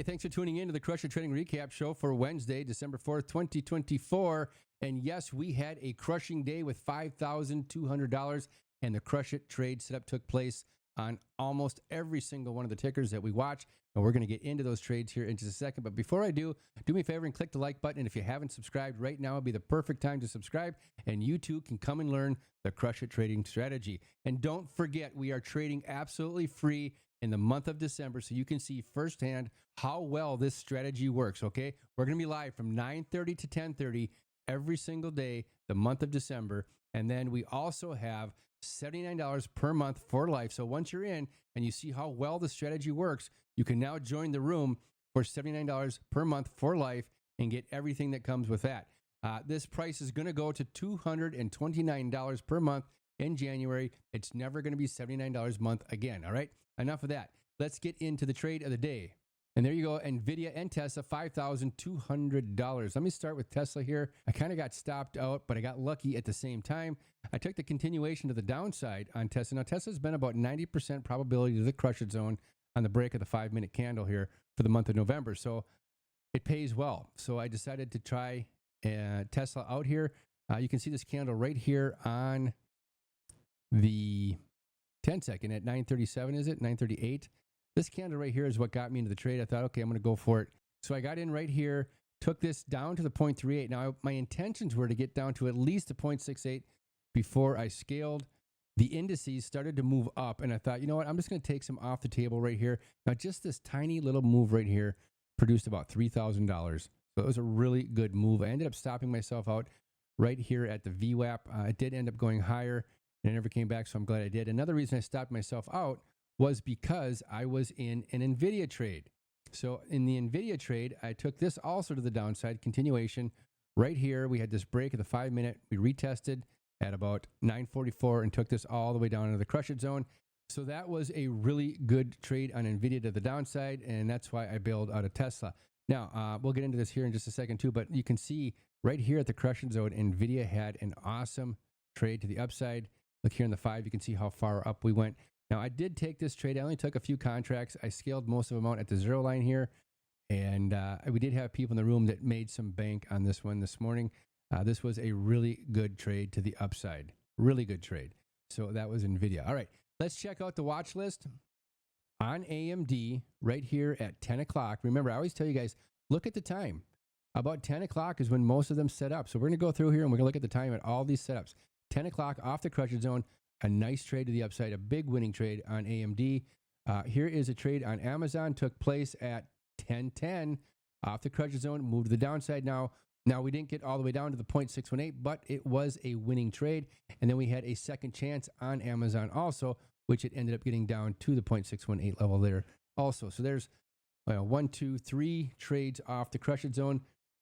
thanks for tuning in to the Crush It Trading Recap Show for Wednesday, December 4th, 2024. And yes, we had a crushing day with $5,200, and the Crush It trade setup took place on almost every single one of the tickers that we watch. And we're going to get into those trades here in just a second. But before I do me a favor and click the like button. And if you haven't subscribed right now, would be the perfect time to subscribe. And you too can come and learn the Crush It trading strategy. And don't forget, we are trading absolutely free in the month of December, so you can see firsthand how well this strategy works, okay? We're going to be live from 9:30 to 10:30 every single day, the month of December. And then we also have $79 per month for life. So once you're in and you see how well the strategy works, you can now join the room for $79 per month for life and get everything that comes with that. This price is going to go to $229 per month in January. It's never going to be $79 a month again, all right? Enough of that. Let's get into the trade of the day. And there you go, NVIDIA and Tesla, $5,200. Let me start with Tesla here. I kind of got stopped out, but I got lucky at the same time. I took the continuation to the downside on Tesla. Now, Tesla's been about 90% probability to the crush it zone on the break of the 5-minute candle here for the month of November. So it pays well. So I decided to try Tesla out here. You can see this candle right here on the 10-second at 9:37, is it? 9:38. This candle right here is what got me into the trade. I thought, okay, I'm going to go for it. So I got in right here, took this down to the 0.38. Now, my intentions were to get down to at least a 0.68 before I scaled. The indices started to move up, and I thought, you know what? I'm just going to take some off the table right here. Now, just this tiny little move right here produced about $3,000. So it was a really good move. I ended up stopping myself out right here at the VWAP. It did end up going higher, and I never came back, so I'm glad I did. Another reason I stopped myself out was because I was in an NVIDIA trade. So in the NVIDIA trade, I took this also to the downside, continuation. Right here, we had this break at the 5-minute. We retested at about 9:44 and took this all the way down into the crush it zone. So that was a really good trade on NVIDIA to the downside, and that's why I bailed out of Tesla. Now, we'll get into this here in just a second too, but you can see right here at the crush it zone, NVIDIA had an awesome trade to the upside. Look here in the 5, you can see how far up we went. Now, I did take this trade. I only took a few contracts. I scaled most of them out at the 0 line here. And we did have people in the room that made some bank on this one this morning. This was a really good trade to the upside. Really good trade. So that was NVIDIA. All right, let's check out the watch list on AMD right here at 10 o'clock. Remember, I always tell you guys, look at the time. About 10 o'clock is when most of them set up. So we're going to go through here and we're going to look at the time at all these setups. 10 o'clock off the crush it zone. A nice trade to the upside, a big winning trade on AMD. Here is a trade on Amazon, took place at 10:10 off the crush zone, moved to the downside now. Now, we didn't get all the way down to the 0.618, but it was a winning trade. And then we had a second chance on Amazon also, which it ended up getting down to the 0.618 level there also. So there's 1, 2, 3 trades off the crush zone.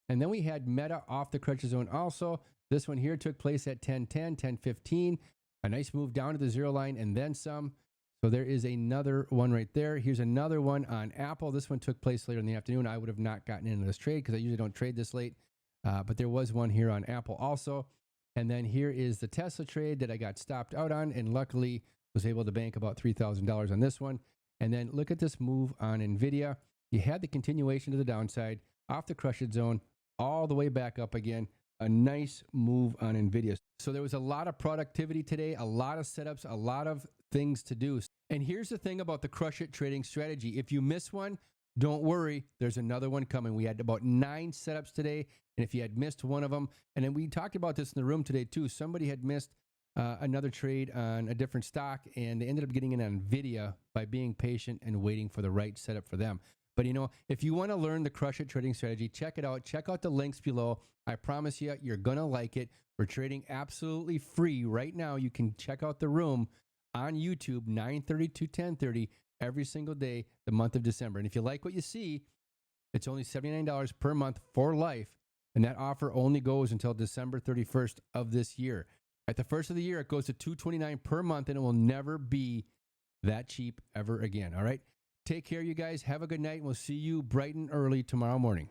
And then we had Meta off the crush zone also. This one here took place at 10:10, 10:15. A nice move down to the 0 line and then some. So there is another one right there. Here's another one on Apple. This one took place later in the afternoon. I would have not gotten into this trade because I usually don't trade this late. But there was one here on Apple also. And then here is the Tesla trade that I got stopped out on and luckily was able to bank about $3,000 on this one. And then look at this move on NVIDIA. You had the continuation to the downside, off the crush it zone, all the way back up again. A nice move on NVIDIA. So there was a lot of productivity today, a lot of setups, a lot of things to do. And here's the thing about the crush it trading strategy. If you miss one, don't worry. There's another one coming. We had about 9 setups today. And if you had missed one of them, and then we talked about this in the room today too, somebody had missed another trade on a different stock and they ended up getting in on NVIDIA by being patient and waiting for the right setup for them. But you know, if you want to learn the crush it trading strategy, check it out. Check out the links below. I promise you, you're going to like it. We're trading absolutely free right now. You can check out the room on YouTube, 9:30 to 10:30 every single day, the month of December. And if you like what you see, it's only $79 per month for life. And that offer only goes until December 31st of this year. At the first of the year, it goes to $229 per month, and it will never be that cheap ever again. All right? Take care, you guys. Have a good night, and we'll see you bright and early tomorrow morning.